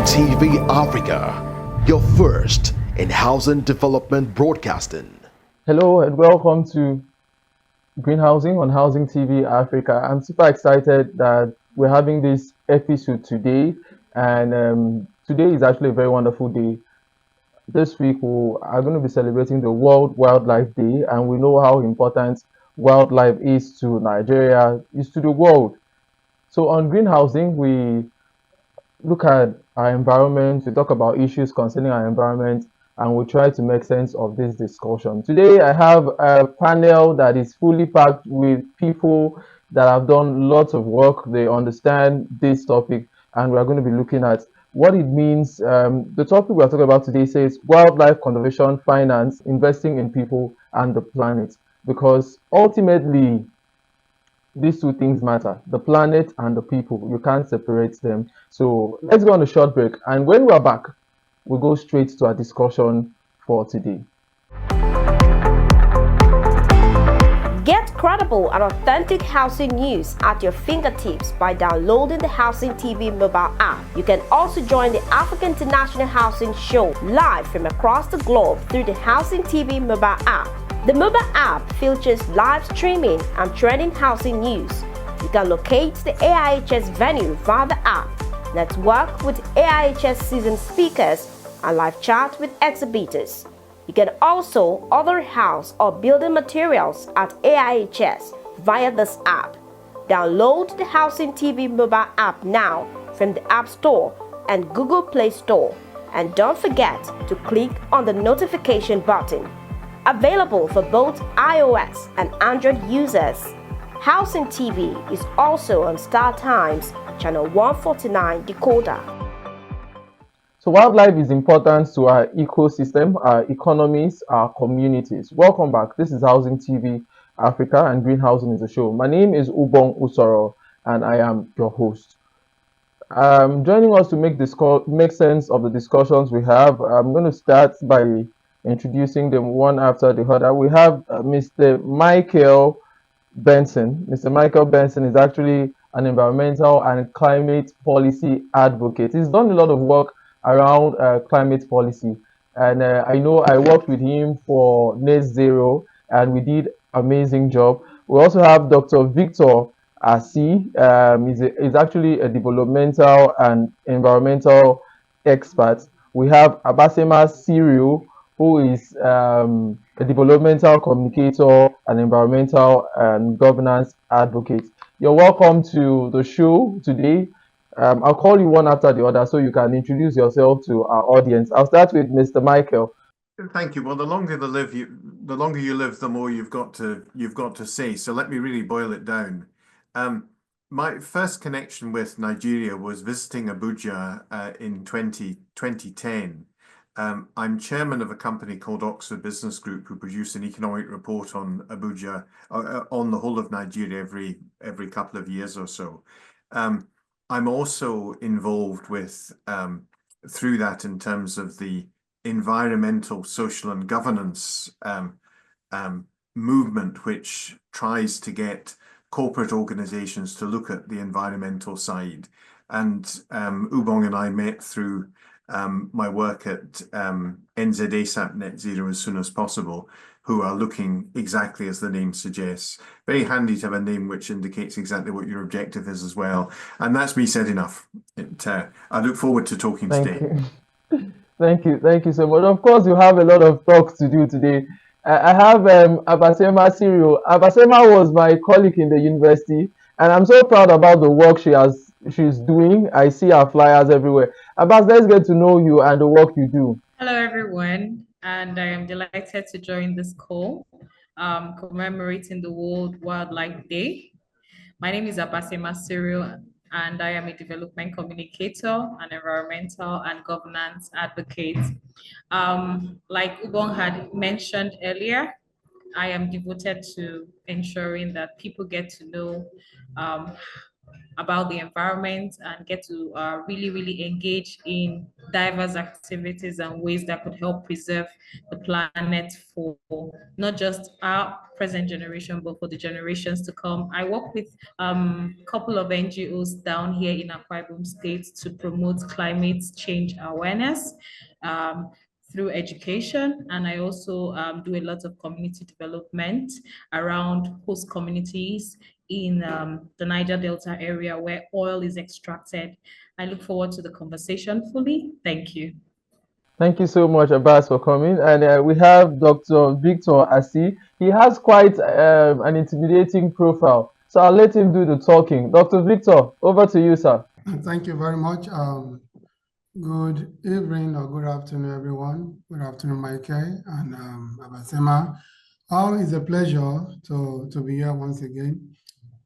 TV Africa, your first in housing development broadcasting. Hello and welcome to Green Housing on Housing TV Africa. I'm super excited that we're having this episode today, and today is actually a very wonderful day. This week we are going to be celebrating the World Wildlife Day, and we know how important wildlife is to Nigeria, is to the world. So on Green Housing, we look at our environment, we talk about issues concerning our environment, and we try to make sense of this discussion. Today, I have a panel that is fully packed with people that have done lots of work. They understand this topic, and we are going to be looking at what it means. The topic we are talking about today says wildlife conservation, finance, investing in people and the planet, because ultimately, these two things matter, the planet and the people. You can't separate them. So let's go on a short break, and when we're back, we'll go straight to our discussion for today. Get credible and authentic housing news at your fingertips by downloading the Housing TV mobile app. You can also join the African International Housing Show live from across the globe through the Housing TV mobile app. The mobile app features live streaming and trending housing news. You can locate the AIHS venue via the app, network with AIHS seasoned speakers, and live chat with exhibitors. You can also order house or building materials at AIHS via this app. Download the Housing TV mobile app now from the App Store and Google Play Store. And don't forget to click on the notification button. Available for both iOS and Android users. Housing TV is also on Star Times, channel 149 decoder. So wildlife is important to our ecosystem, our economies, our communities. Welcome back. This is Housing TV Africa, and Green Housing is the show. My name is Ubong Usoro, and I am your host. Joining us to make sense of the discussions we have, I'm going to start by introducing them one after the other. We have Mr. Michael Benson. Mr. Michael Benson is actually an environmental and climate policy advocate. He's done a lot of work around climate policy, and I know I worked with him for Net Zero, and we did amazing job. We also have Dr. Victor Asi. He's actually a developmental and environmental expert. We have Abasema Cyril, who is a developmental communicator and environmental and governance advocate. You're welcome to the show today. I'll call you one after the other so you can introduce yourself to our audience. I'll start with Mr. Michael. Thank you. Well, the longer you live, the more you've got to say. So let me really boil it down. My first connection with Nigeria was visiting Abuja in 2010. I'm chairman of a company called Oxford Business Group, who produce an economic report on Abuja, on the whole of Nigeria every couple of years or so. I'm also involved with, through that, in terms of the environmental, social and governance movement, which tries to get corporate organizations to look at the environmental side. And Ubong and I met through my work at NZASAP Net Zero as soon as possible, who are looking exactly as the name suggests. Very handy to have a name which indicates exactly what your objective is as well. And that's me said enough. I look forward to talking today. Thank you so much. Of course, you have a lot of talks to do today. I have Abasema Cyril. Abasema was my colleague in the university, and I'm so proud about the work she's doing. I see her flyers everywhere. Abbas, let's get to know you and the work you do. Hello, everyone, and I am delighted to join this call commemorating the World Wildlife Day. My name is Abasema Cyril, and I am a development communicator, an environmental and governance advocate. Like Ubong had mentioned earlier, I am devoted to ensuring that people get to know about the environment and get to really engage in diverse activities and ways that could help preserve the planet for not just our present generation, but for the generations to come. I work with a couple of NGOs down here in Akwa Ibom State to promote climate change awareness. Through education, and I also do a lot of community development around host communities in the Niger Delta area where oil is extracted. I look forward to the conversation fully. Thank you. Thank you so much, Abbas, for coming. And we have Dr. Victor Asi. He has quite an intimidating profile, so I'll let him do the talking. Dr. Victor, over to you, sir. Thank you very much. Good evening or good afternoon, everyone. Good afternoon, Michael and Abasema. It's a pleasure to be here once again.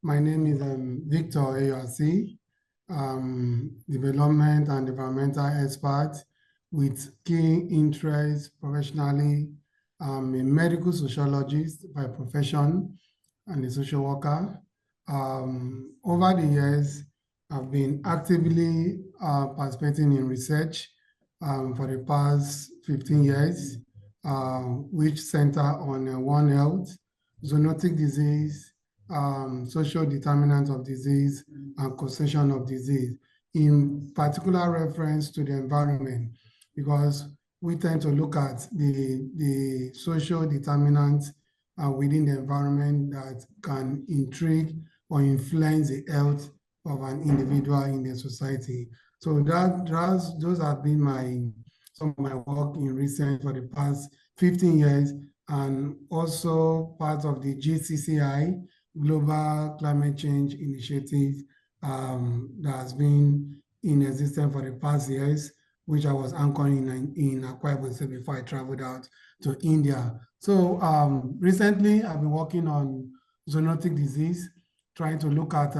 My name is Victor Asi, development and environmental expert with key interest professionally. I'm a medical sociologist by profession and a social worker. Over the years, I've been actively participating in research for the past 15 years, which center on One Health, zoonotic disease, social determinants of disease, and causation of disease, in particular reference to the environment, because we tend to look at the social determinants within the environment that can intrigue or influence the health of an individual in the society. So those have been some of my work in research for the past 15 years, and also part of the GCCI, Global Climate Change Initiative, that has been in existence for the past years, which I was anchoring in Akwa Ibom State before I traveled out to India. So recently I've been working on zoonotic disease, trying to look at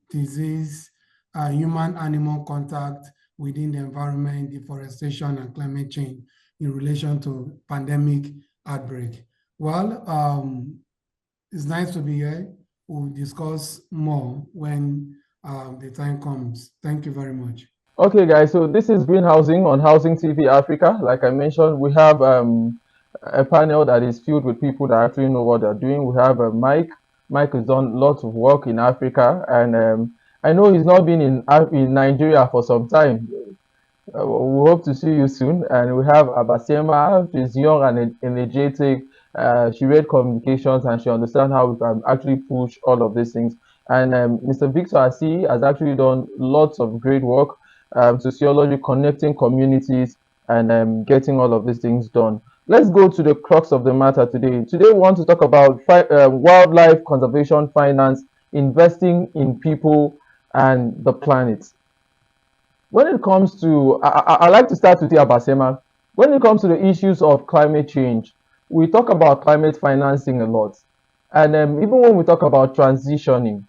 disease, human-animal contact within the environment, deforestation, and climate change in relation to pandemic outbreak. Well, it's nice to be here. We'll discuss more when the time comes. Thank you very much. Okay, guys, so this is Green Housing on Housing TV Africa. Like I mentioned, we have a panel that is filled with people that actually know what they're doing. We have Mike. Mike has done lots of work in Africa, and I know he's not been in Nigeria for some time. We hope to see you soon. And we have Abasema. She's young and energetic. She read communications and she understands how we can actually push all of these things. And Mr. Victor Asi has actually done lots of great work, sociology, connecting communities, and getting all of these things done. Let's go to the crux of the matter today. Today, we want to talk about wildlife conservation finance, investing in people and the planet. When it comes to, I like to start with Abasema. When it comes to the issues of climate change, we talk about climate financing a lot. And even when we talk about transitioning,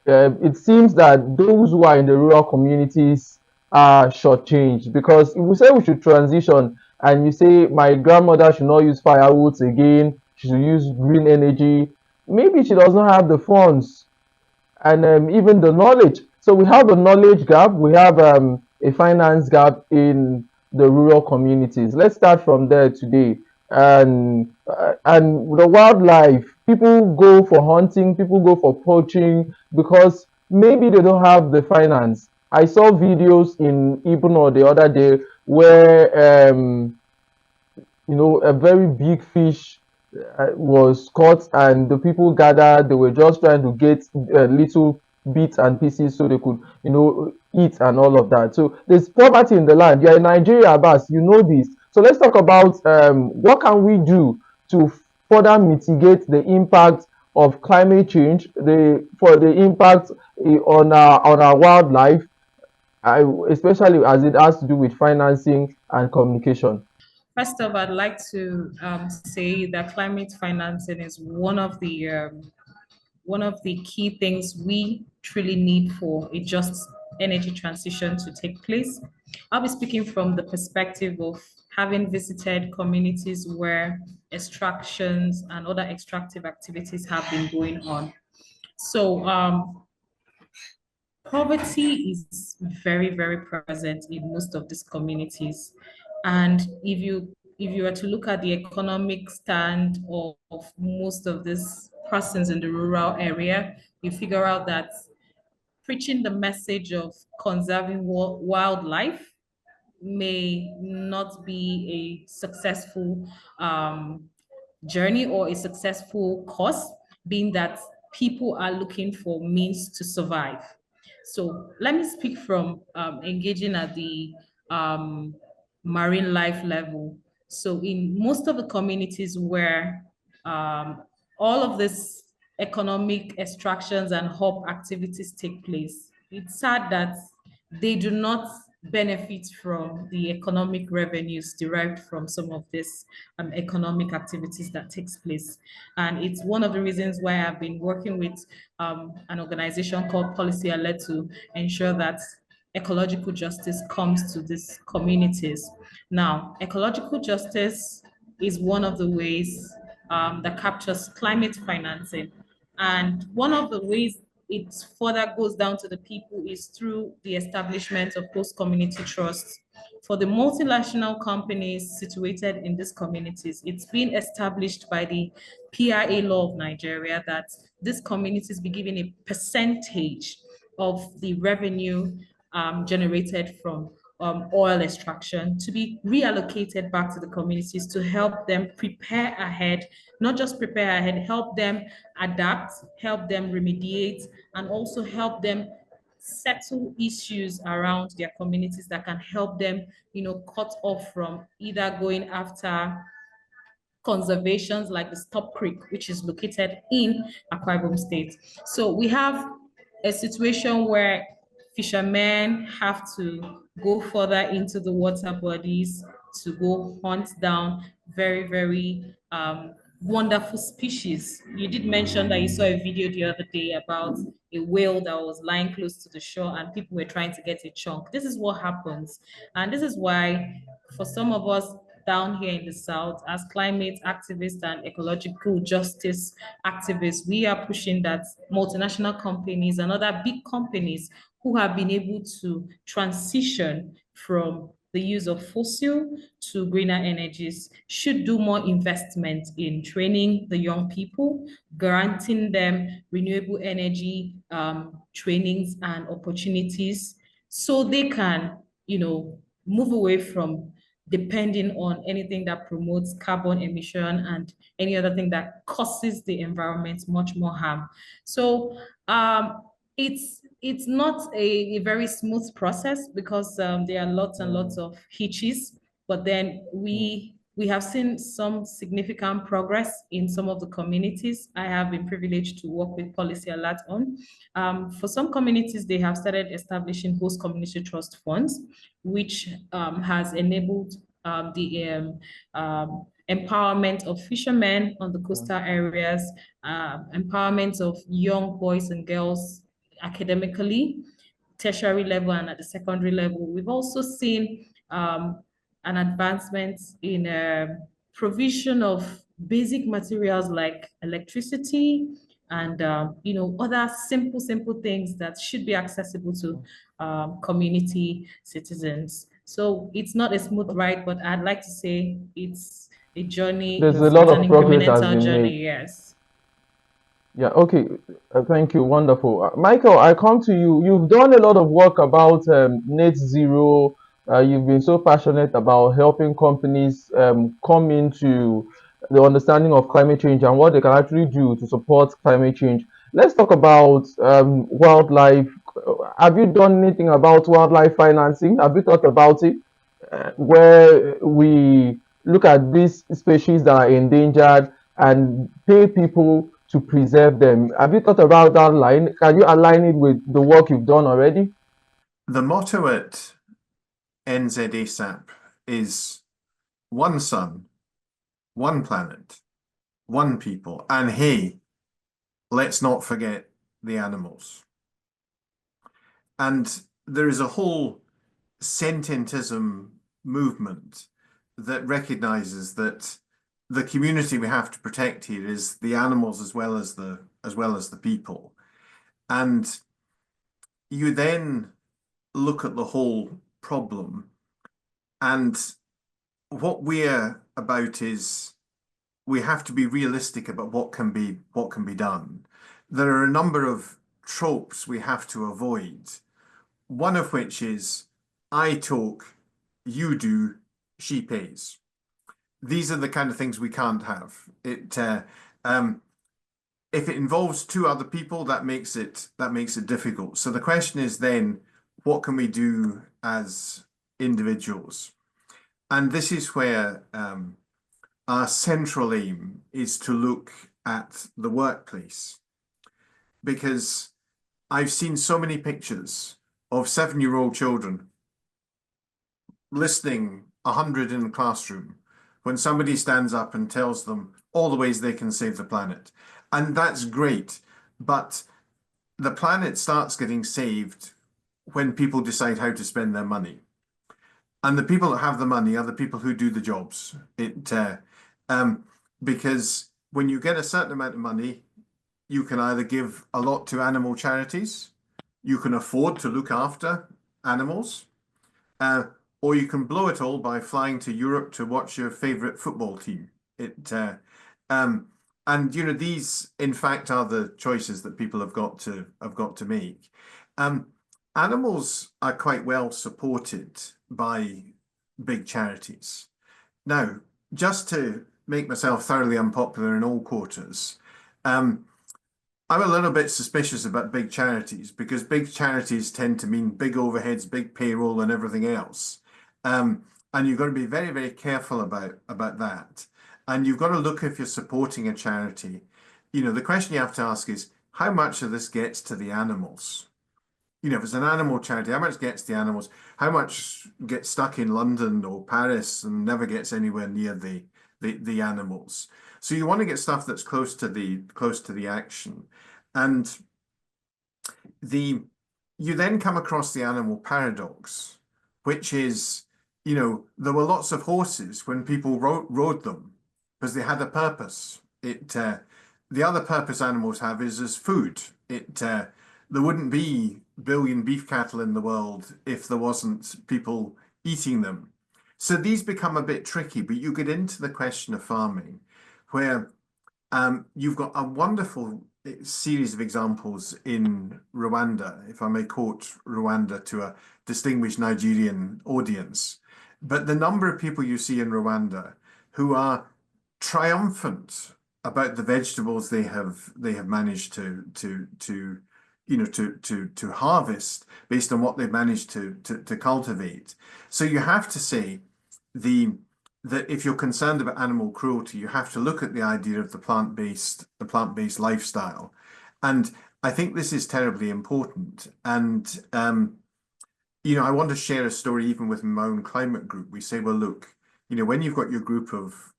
it seems that those who are in the rural communities are shortchanged, because if we say we should transition and you say my grandmother should not use firewood again, she should use green energy, maybe she doesn't have the funds and even the knowledge. So we have a knowledge gap, we have a finance gap in the rural communities. Let's start from there today. And the wildlife, people go for hunting, people go for poaching because maybe they don't have the finance. I saw videos in Ibno the other day where a very big fish was caught and the people gathered. They were just trying to get little bits and pieces so they could eat and all of that. So there's poverty in the land. You're in Nigeria, Abbas, you know this. So let's talk about what can we do to further mitigate the impact of climate change, for the impact on our wildlife, especially as it has to do with financing and communication. First of all, I'd like to say that climate financing is one of the key things we truly need for a just energy transition to take place. I'll be speaking from the perspective of having visited communities where extractions and other extractive activities have been going on. So Poverty is very, very present in most of these communities. And if you were to look at the economic stand of most of these persons in the rural area, you figure out that preaching the message of conserving wildlife may not be a successful journey or a successful cause, being that people are looking for means to survive. So let me speak from engaging at the um, marine life level. So in most of the communities where all of this economic extractions and hub activities take place, it's sad that they do not benefit from the economic revenues derived from some of this economic activities that takes place. And it's one of the reasons why I've been working with an organization called Policy Alert to ensure that ecological justice comes to these communities. Now, ecological justice is one of the ways that captures climate financing. And one of the ways it further goes down to the people is through the establishment of host community trusts. For the multinational companies situated in these communities, it's been established by the PIA law of Nigeria that these communities be given a percentage of the revenue generated from oil extraction to be reallocated back to the communities to help them prepare ahead, not just prepare ahead, help them adapt, help them remediate, and also help them settle issues around their communities that can help them, cut off from either going after conservations like the Stop Creek, which is located in Akwa Ibom State. So we have a situation where fishermen have to go further into the water bodies to go hunt down very, very wonderful species. You did mention that you saw a video the other day about a whale that was lying close to the shore and people were trying to get a chunk. This is what happens. And this is why for some of us down here in the South, as climate activists and ecological justice activists, we are pushing that multinational companies and other big companies who have been able to transition from the use of fossil to greener energies should do more investment in training the young people, granting them renewable energy trainings and opportunities so they can, move away from depending on anything that promotes carbon emission and any other thing that causes the environment much more harm. So it's not a very smooth process because there are lots and lots of hitches, but then we have seen some significant progress in some of the communities. I have been privileged to work with Policy Alert on. For some communities, they have started establishing host community trust funds, which has enabled the empowerment of fishermen on the coastal areas, empowerment of young boys and girls academically, tertiary level and at the secondary level. We've also seen an advancement in provision of basic materials like electricity and other simple things that should be accessible to community citizens. So it's not a smooth ride, but I'd like to say it's a journey. There's a It's lot an of progress has incremental been journey. made. Yes. Yeah, okay. Thank you. Wonderful. Michael, I come to you. You've done a lot of work about net zero. You've been so passionate about helping companies come into the understanding of climate change and what they can actually do to support climate change. Let's talk about wildlife. Have you done anything about wildlife financing? Have you thought about it? Where we look at these species that are endangered and pay people to preserve them. Have you thought about that line? Can you align it with the work you've done already? The motto at NZASAP is one sun, one planet, one people, and hey, let's not forget the animals. And there is a whole sentientism movement that recognizes that the community we have to protect here is the animals as well as the people. And you then look at the whole problem, and what we're about is we have to be realistic about what can be done. There are a number of tropes we have to avoid. One of which is I talk, you do, she pays. These are the kind of things we can't have. If it involves two other people, that makes it difficult. So the question is then, what can we do as individuals? And this is where our central aim is to look at the workplace, because I've seen so many pictures of 7-year-old children listening 100 in the classroom when somebody stands up and tells them all the ways they can save the planet. And that's great, but the planet starts getting saved when people decide how to spend their money. And the people that have the money are the people who do the jobs. Because when you get a certain amount of money, you can either give a lot to animal charities, you can afford to look after animals, or you can blow it all by flying to Europe to watch your favorite football team. And you know, these in fact are the choices that people have got to make. Animals are quite well supported by big charities. Now, just to make myself thoroughly unpopular in all quarters, I'm a little bit suspicious about big charities, because big charities tend to mean big overheads, big payroll, and everything else. And you've got to be very, very careful about that. And you've got to look, if you're supporting a charity, you know, the question you have to ask is, how much of this gets to the animals? You know, if it's an animal charity, how much gets the animals? How much gets stuck in London or Paris and never gets anywhere near the animals? So you want to get stuff that's close to the action. And you then come across the animal paradox, which is, you know, there were lots of horses when people rode them because they had a purpose. The other purpose animals have is as food. There wouldn't be a billion beef cattle in the world if there wasn't people eating them. So these become a bit tricky, but you get into the question of farming, where you've got a wonderful series of examples in Rwanda, if I may quote Rwanda to a distinguished Nigerian audience. But the number of people you see in Rwanda who are triumphant about the vegetables they have managed to harvest based on what they've managed to cultivate. So you have to say that if you're concerned about animal cruelty, you have to look at the idea of the plant-based lifestyle. And I think this is terribly important. And you know, I want to share a story even with my own climate group. We say, well, look, you know, when you've got your group of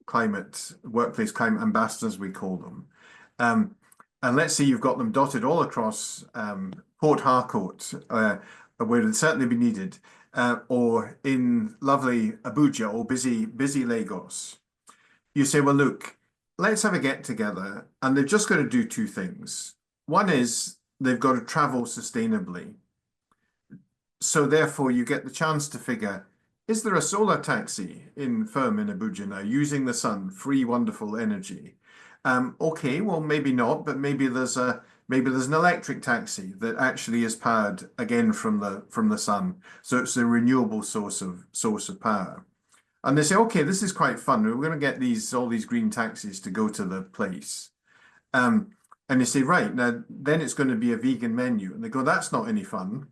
workplace climate ambassadors, we call them, and let's say you've got them dotted all across Port Harcourt, where it'd certainly be needed, or in lovely Abuja or busy Lagos. You say, well, look, let's have a get together, and they've just got to do two things. One is they've got to travel sustainably. So therefore, you get the chance to figure, is there a solar taxi firm in Abuja now using the sun, free, wonderful energy? Okay, well, maybe not, but maybe there's an electric taxi that actually is powered again from the sun. So it's a renewable source of power. And they say, okay, this is quite fun. We're going to get all these green taxis to go to the place. And they say, right, now then it's going to be a vegan menu. And they go, that's not any fun.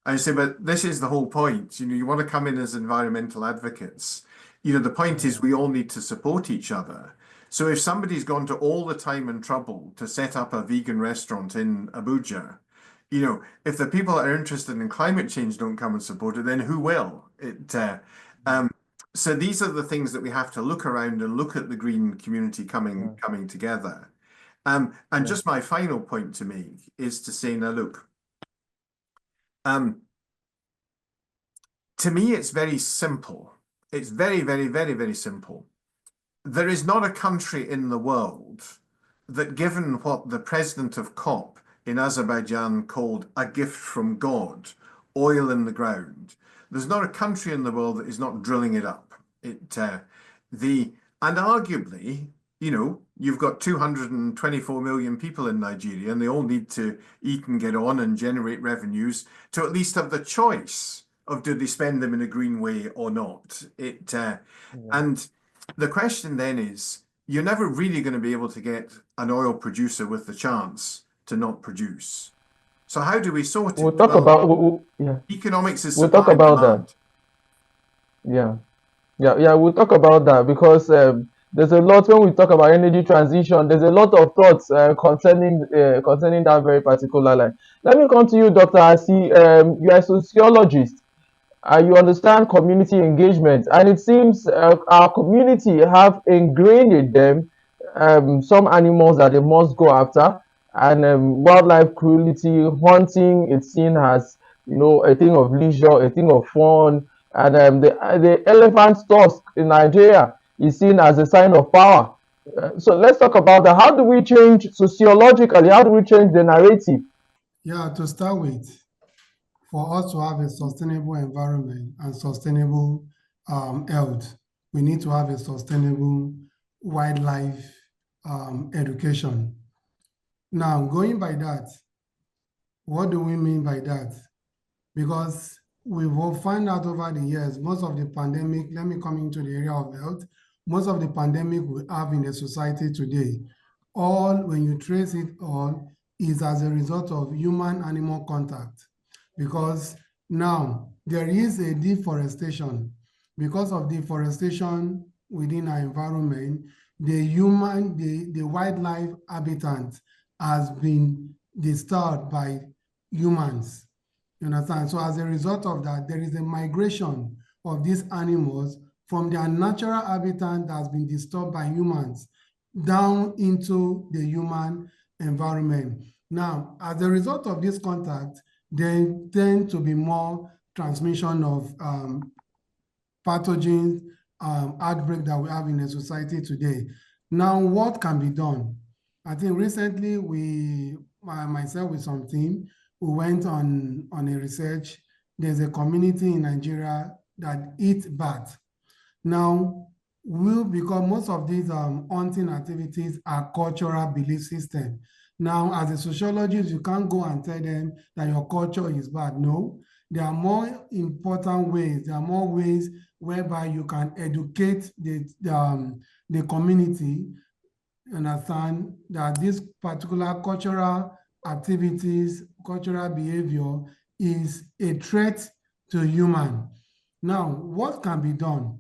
I say, but this is the whole point. You know, you want to come in as environmental advocates. You know, the point is we all need to support each other. So if somebody's gone to all the time and trouble to set up a vegan restaurant in Abuja, you know, if the people that are interested in climate change don't come and support it, then who will? So these are the things that we have to look around and look at the green community coming together. And just my final point to make is to say, now look, to me, it's very simple. It's very, very, very, very simple. There is not a country in the world that, given what the president of COP in Azerbaijan called a gift from God, oil in the ground. There's not a country in the world that is not drilling it up. And arguably, you've got 224 million people in Nigeria, and they all need to eat and get on and generate revenues to at least have the choice of do they spend them in a green way or not. And the question then is, you're never really going to be able to get an oil producer with the chance to not produce. So how do we sort it? We'll talk about economics is we'll talk supply and about demand. that. Yeah, we'll talk about that because there's a lot when we talk about energy transition. There's a lot of thoughts concerning that very particular line. Let me come to you, Dr. Asi. You are a sociologist. You understand community engagement, and it seems our community have ingrained in them some animals that they must go after, and wildlife cruelty, hunting, it's seen as a thing of leisure, a thing of fun, and the elephant tusk in Nigeria is seen as a sign of power. So let's talk about that. How do we change sociologically? How do we change the narrative? Yeah, to start with, for us to have a sustainable environment and sustainable health, we need to have a sustainable wildlife education. Now, going by that, what do we mean by that? Because we will find out over the years, most of the pandemic, let me come into the area of health, most of the pandemic we have in the society today, all, when you trace it all, is as a result of human-animal contact. Because now there is a deforestation. Because of deforestation within our environment, the wildlife habitat has been disturbed by humans. You understand? So as a result of that, there is a migration of these animals from their natural habitat that has been disturbed by humans down into the human environment. Now, as a result of this contact, there tend to be more transmission of pathogens, outbreak that we have in the society today. Now, what can be done? I think recently myself with some team, we went on a research. There's a community in Nigeria that eats bats. Now, because most of these hunting activities are cultural belief system. Now, as a sociologist, you can't go and tell them that your culture is bad. No, there are more important ways. There are more ways whereby you can educate the community, understand that this particular cultural activities, cultural behavior is a threat to human. Now, what can be done?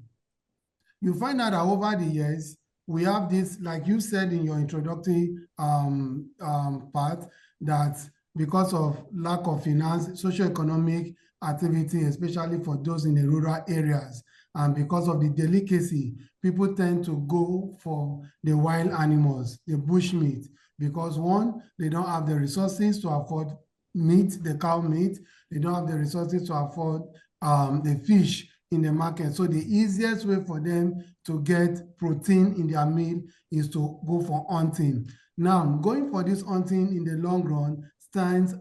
You find out that over the years, we have this, like you said in your introductory part, that because of lack of finance, socioeconomic activity, especially for those in the rural areas, and because of the delicacy, people tend to go for the wild animals, the bush meat, because one, they don't have the resources to afford meat, the cow meat, they don't have the resources to afford the fish in the market. So the easiest way for them to get protein in their meal is to go for hunting. Now, going for this hunting in the long run tend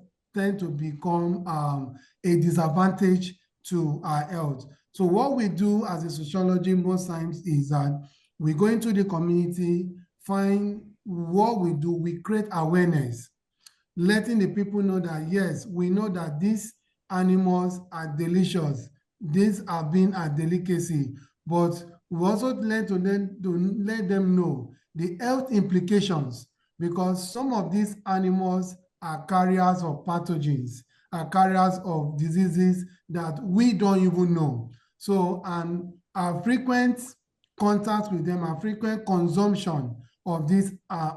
to become a disadvantage to our health. So what we do as a sociology most times is that we go into the community, find what we do, we create awareness, letting the people know that, yes, we know that these animals are delicious. These have been a delicacy, but we also let them know the health implications, because some of these animals are carriers of pathogens, are carriers of diseases that we don't even know. So, and our frequent contact with them, our frequent consumption of these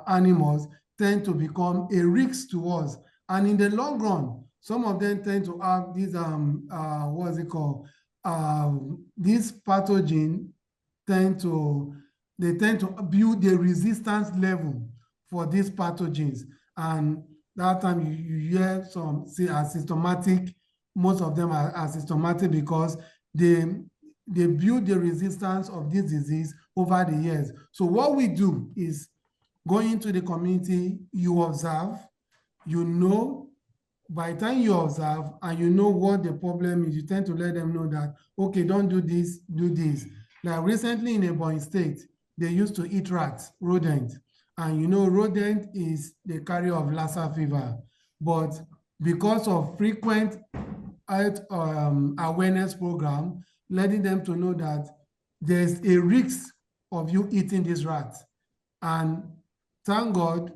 animals tend to become a risk to us. And in the long run, some of them tend to have these, these pathogens tend to build a resistance level for these pathogens. And that time you hear some say asymptomatic, most of them are asymptomatic because they build the resistance of this disease over the years. So what we do is go into the community, you observe, you know, by the time you observe and you know what the problem is, you tend to let them know that, okay, don't do this, do this. Like recently in Ebonyi State, they used to eat rats, rodent. And you know, rodent is the carrier of Lassa fever. But because of frequent health awareness program, letting them to know that there's a risk of you eating this rat. And thank God,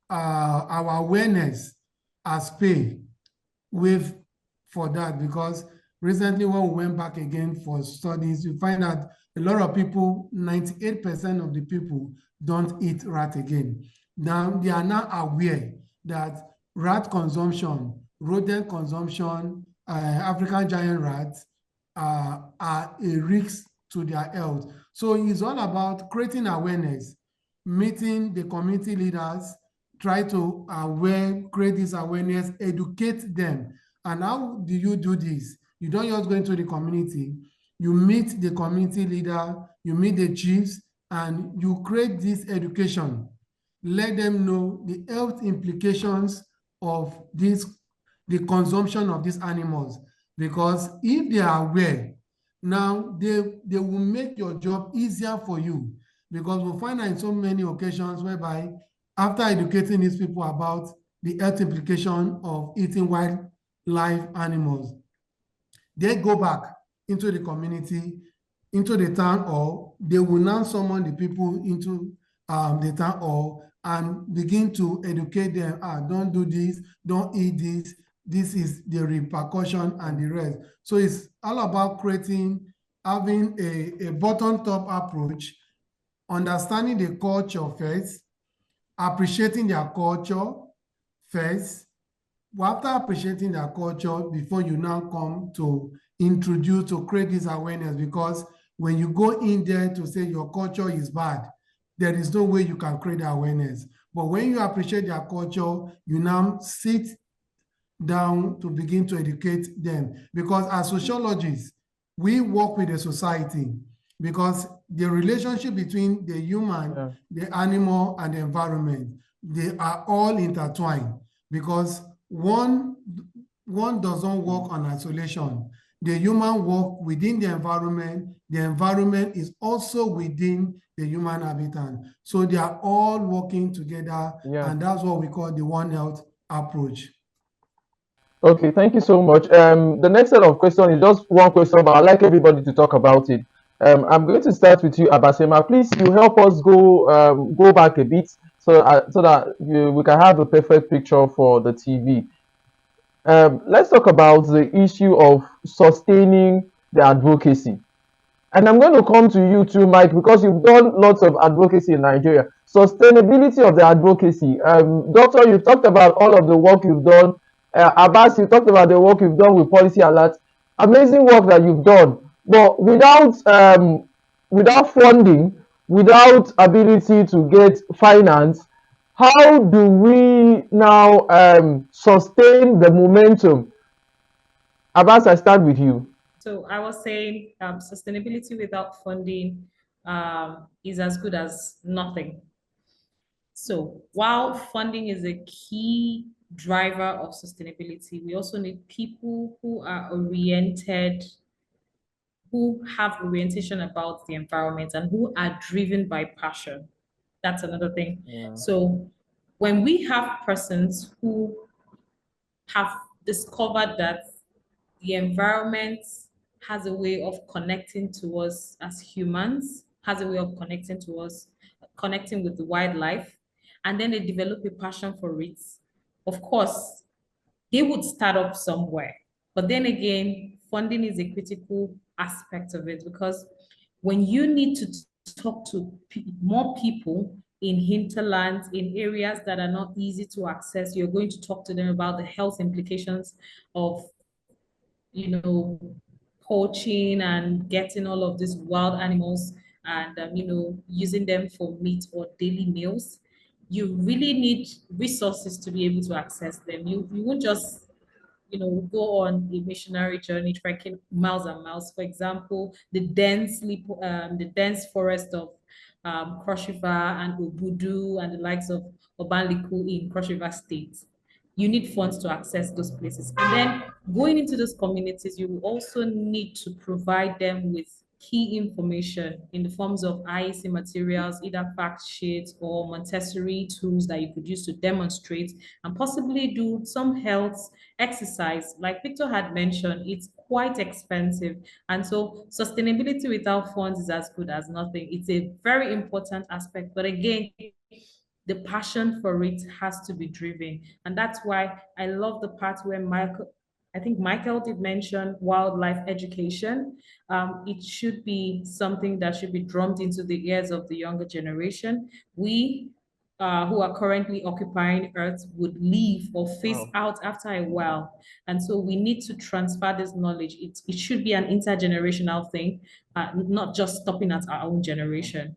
our awareness has paid with for that, because recently when we went back again for studies, we find that a lot of people, 98% of the people don't eat rat again. Now they are now aware that rat consumption, rodent consumption, African giant rats are a risk to their health. So it's all about creating awareness, meeting the community leaders, try to create this awareness, educate them. And how do you do this? You don't just go into the community, you meet the community leader, you meet the chiefs, and you create this education. Let them know the health implications of this, the consumption of these animals. Because if they are aware, now they will make your job easier for you. Because we'll find out in so many occasions whereby after educating these people about the health implication of eating wildlife animals, they go back into the community, into the town hall. They will now summon the people into the town hall and begin to educate them. Don't do this, don't eat this. This is the repercussion and the rest. So it's all about having a bottom-top approach, understanding the culture first, appreciating their culture first. After appreciating their culture, before you now come to introduce, to create this awareness, because when you go in there to say your culture is bad, there is no way you can create awareness. But when you appreciate their culture, you now sit down to begin to educate them. Because as sociologists, we work with the society, because the relationship between the human, the animal, and the environment, they are all intertwined, because one doesn't work on isolation. The human work within the environment is also within the human habitat. So they are all working together, and that's what we call the One Health approach. Okay, thank you so much. The next set of questions is just one question, but I'd like everybody to talk about it. I'm going to start with you, Abasema. Please, you help us go back a bit so that we can have a perfect picture for the TV. Let's talk about the issue of sustaining the advocacy. And I'm going to come to you too, Mike, because you've done lots of advocacy in Nigeria. Sustainability of the advocacy. Doctor, you've talked about all of the work you've done. Abbas, you talked about the work you've done with Policy Alert. Amazing work that you've done. But without funding, without ability to get finance, how do we now sustain the momentum? Abbas, I start with you. So I was saying sustainability without funding is as good as nothing. So while funding is a key driver of sustainability, we also need people who are oriented, who have orientation about the environment, and who are driven by passion. That's another thing. So when we have persons who have discovered that the environment has a way of connecting to us as humans, has a way of connecting to us, connecting with the wildlife, and then they develop a passion for it. Of course, they would start up somewhere. But then again, funding is a critical aspect of it, because when you need to talk to more people in hinterlands, in areas that are not easy to access, you're going to talk to them about the health implications of, poaching and getting all of these wild animals and, using them for meat or daily meals. You really need resources to be able to access them. You won't just go on a missionary journey trekking miles and miles. For example, the dense forest of Cross River and Obudu and the likes of Obanliku in Cross River State. you need funds to access those places. And then going into those communities, you will also need to provide them with key information in the forms of IEC materials, either fact sheets or Montessori tools that you could use to demonstrate and possibly do some health exercise. Like Victor had mentioned, it's quite expensive. And so sustainability without funds is as good as nothing. It's a very important aspect. But again, the passion for it has to be driven. And that's why I love the part where I think Michael did mention wildlife education. It should be something that should be drummed into the ears of the younger generation. We who are currently occupying Earth would leave or phase out after a while. And so we need to transfer this knowledge. It should be an intergenerational thing, not just stopping at our own generation.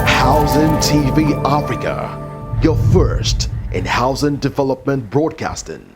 Housing TV Africa, your first in housing development broadcasting.